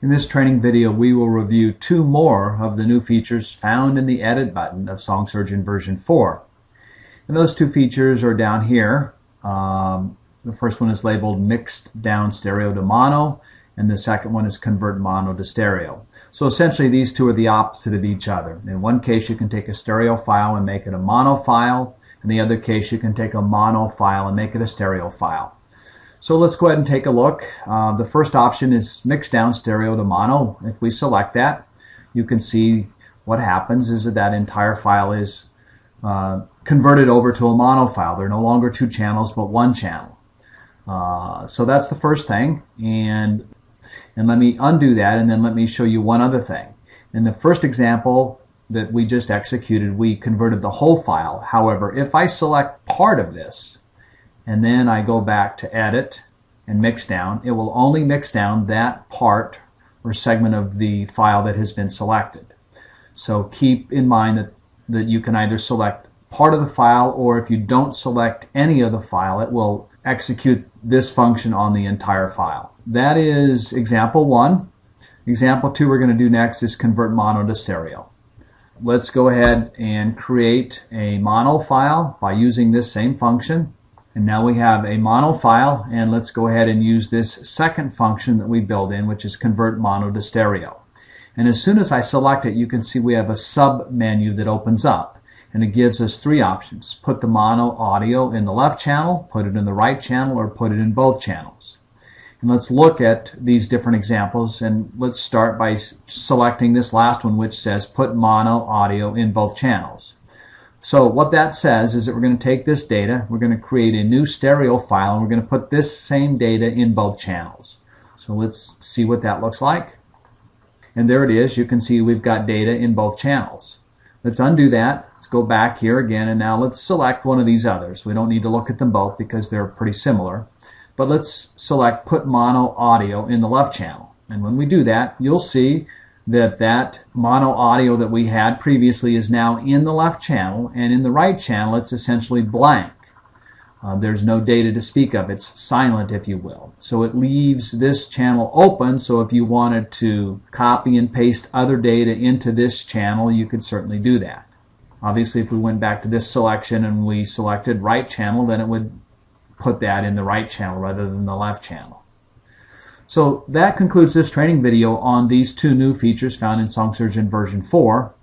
In this training video, we will review 2 more of the new features found in the Edit button of SongSurgeon version 4. And those 2 features are down here. The first one is labeled Mixdown Stereo to Mono, and the second one is Convert Mono to Stereo. So essentially these 2 are the opposite of each other. In one case you can take a stereo file and make it a mono file. In the other case you can take a mono file and make it a stereo file. So let's go ahead and take a look. The first option is Mixdown Stereo to Mono. If we select that, you can see what happens is that entire file is converted over to a mono file. There are no longer 2 channels but 1 channel. So that's the first thing, and let me undo that, and then let me show you one other thing. In the first example that we just executed, we converted the whole file. However, if I select part of this and then I go back to Edit and Mixdown, it will only mix down that part or segment of the file that has been selected. So keep in mind that you can either select part of the file, or if you don't select any of the file, it will execute this function on the entire file. That is example 1. Example 2 we're going to do next is Convert Mono to Stereo. Let's go ahead and create a mono file by using this same function. And now we have a mono file, and let's go ahead and use this second function that we built in, which is Convert Mono to Stereo. And as soon as I select it, you can see we have a sub-menu that opens up. And it gives us 3 options. Put the mono audio in the left channel, put it in the right channel, or put it in both channels. And let's look at these different examples, and let's start by selecting this last one, which says put mono audio in both channels. So what that says is that we're going to take this data, we're going to create a new stereo file, and we're going to put this same data in both channels. So let's see what that looks like. And there it is. You can see we've got data in both channels. Let's undo that. Let's go back here again, and now let's select one of these others. We don't need to look at them both because they're pretty similar. But let's select Put Mono Audio in the left channel. And when we do that, you'll see that that mono audio that we had previously is now in the left channel, and in the right channel it's essentially blank. There's no data to speak of. It's silent, if you will. So it leaves this channel open, so if you wanted to copy and paste other data into this channel, you could certainly do that. Obviously, if we went back to this selection and we selected right channel, then it would put that in the right channel rather than the left channel. So that concludes this training video on these 2 new features found in SongSurgeon version 4.